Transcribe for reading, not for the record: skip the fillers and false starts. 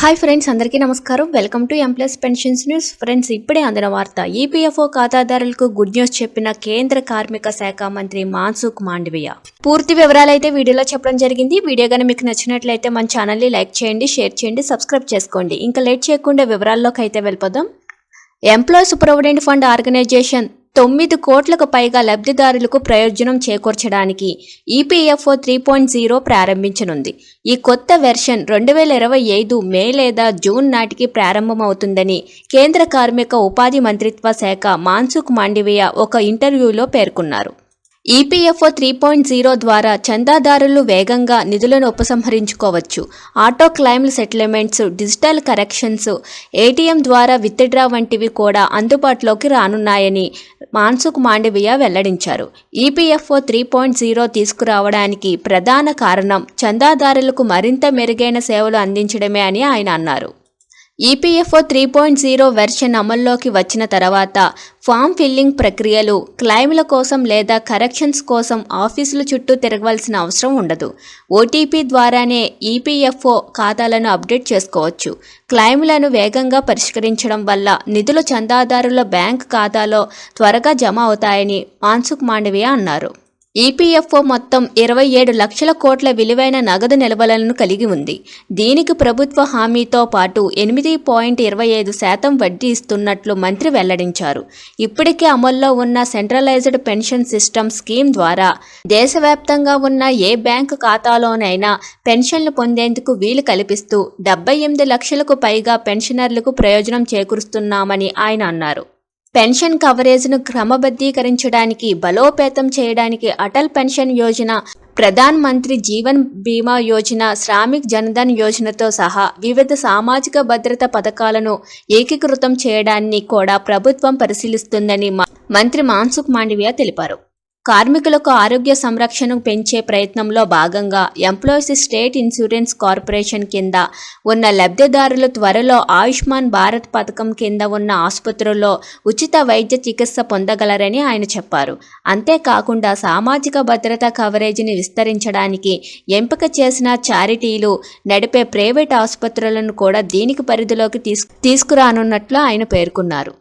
Hi friends, అందరికీ నమస్కారం. Welcome to employees pensions news. Friends, ఇప్పుడే అందిన వార్త. ఈపీఎఫ్ఓ ఖాతాదారులకు గుడ్ న్యూస్ చెప్పిన కేంద్ర కార్మిక శాఖ మంత్రి మన్సుఖ్ మాండవీయ. పూర్తి వివరాలైతే వీడియోలో చెప్పడం జరిగింది. వీడియో కానీ మీకు నచ్చినట్లయితే మన ఛానల్ని లైక్ చేయండి, షేర్ చేయండి, సబ్స్క్రైబ్ చేసుకోండి. ఇంకా లేట్ చేయకుండా వివరాల్లోకి అయితే వెళ్ళిపోదాం. ఎంప్లాయీస్ ప్రావిడెంట్ ఫండ్ ఆర్గనైజేషన్ 9 కోట్లకు పైగా లబ్ధిదారులకు ప్రయోజనం చేకూర్చడానికి ఈపీఎఫ్ఓ 3.0 ప్రారంభించనుంది. ఈ కొత్త వెర్షన్ 2025 మే లేదా జూన్ నాటికి ప్రారంభమవుతుందని కేంద్ర కార్మిక ఉపాధి మంత్రిత్వ శాఖ మన్సుఖ్ మాండవీయ ఒక ఇంటర్వ్యూలో పేర్కొన్నారు. ఈపీఎఫ్ఓ 3.0 ద్వారా చందాదారులు వేగంగా నిధులను ఉపసంహరించుకోవచ్చు. ఆటో క్లెయిమ్ల సెటిల్మెంట్స్, డిజిటల్ కరెక్షన్స్, ఏటీఎం ద్వారా విత్డ్రా వంటివి కూడా అందుబాటులోకి రానున్నాయని మన్సుఖ్ మాండవీయ వెల్లడించారు. ఈపీఎఫ్ఓ 3.0 తీసుకురావడానికి ప్రధాన కారణం చందాదారులకు మరింత మెరుగైన సేవలు అందించడమే అని ఆయన అన్నారు. ఈపీఎఫ్ఓ 3.0 వెర్షన్ అమల్లోకి వచ్చిన తర్వాత ఫామ్ ఫిల్లింగ్ ప్రక్రియలు, క్లెయిమ్ల కోసం లేదా కరెక్షన్స్ కోసం ఆఫీసుల చుట్టూ తిరగవలసిన అవసరం ఉండదు. ఓటీపీ ద్వారానే ఈపీఎఫ్ఓ ఖాతాలను అప్డేట్ చేసుకోవచ్చు. క్లెయిమ్లను వేగంగా పరిష్కరించడం వల్ల నిధులు చందాదారుల బ్యాంక్ ఖాతాలో త్వరగా జమ అవుతాయని మన్సుఖ్ మాండవీయ అన్నారు. ఈపీఎఫ్ఓ మొత్తం 27 లక్షల కోట్ల విలువైన నగదు నిల్వలను కలిగి ఉంది. దీనికి ప్రభుత్వ హామీతో పాటు 8.25% వడ్డీ ఇస్తున్నట్లు మంత్రి వెల్లడించారు. ఇప్పటికే అమల్లో ఉన్న సెంట్రలైజ్డ్ పెన్షన్ సిస్టమ్ స్కీమ్ ద్వారా దేశవ్యాప్తంగా ఉన్న ఏ బ్యాంకు ఖాతాలోనైనా పెన్షన్లు పొందేందుకు వీలు కల్పిస్తూ 78 లక్షలకు పైగా పెన్షనర్లకు ప్రయోజనం చేకూరుస్తున్నామని ఆయన అన్నారు. పెన్షన్ కవరేజ్ను క్రమబద్ధీకరించడానికి, బలోపేతం చేయడానికి అటల్ పెన్షన్ యోజన, ప్రధాన్ మంత్రి జీవన్ బీమా యోజన, శ్రామిక్ జన్ధన్ యోజనతో సహా వివిధ సామాజిక భద్రత పథకాలను ఏకీకృతం చేయడాన్ని కూడా ప్రభుత్వం పరిశీలిస్తుందని మంత్రి మన్సుఖ్ మాండవీయ తెలిపారు. కార్మికులకు ఆరోగ్య సంరక్షణను పెంచే ప్రయత్నంలో భాగంగా ఎంప్లాయీస్ స్టేట్ ఇన్సూరెన్స్ కార్పొరేషన్ కింద ఉన్న లబ్ధిదారులు త్వరలో ఆయుష్మాన్ భారత్ పథకం కింద ఉన్న ఆసుపత్రుల్లో ఉచిత వైద్య చికిత్స పొందగలరని ఆయన చెప్పారు. అంతేకాకుండా సామాజిక భద్రతా కవరేజీని విస్తరించడానికి ఎంపిక చేసిన చారిటీలు నడిపే ప్రైవేట్ ఆసుపత్రులను కూడా దీనికి పరిధిలోకి తీసుకురానున్నట్లు ఆయన పేర్కొన్నారు.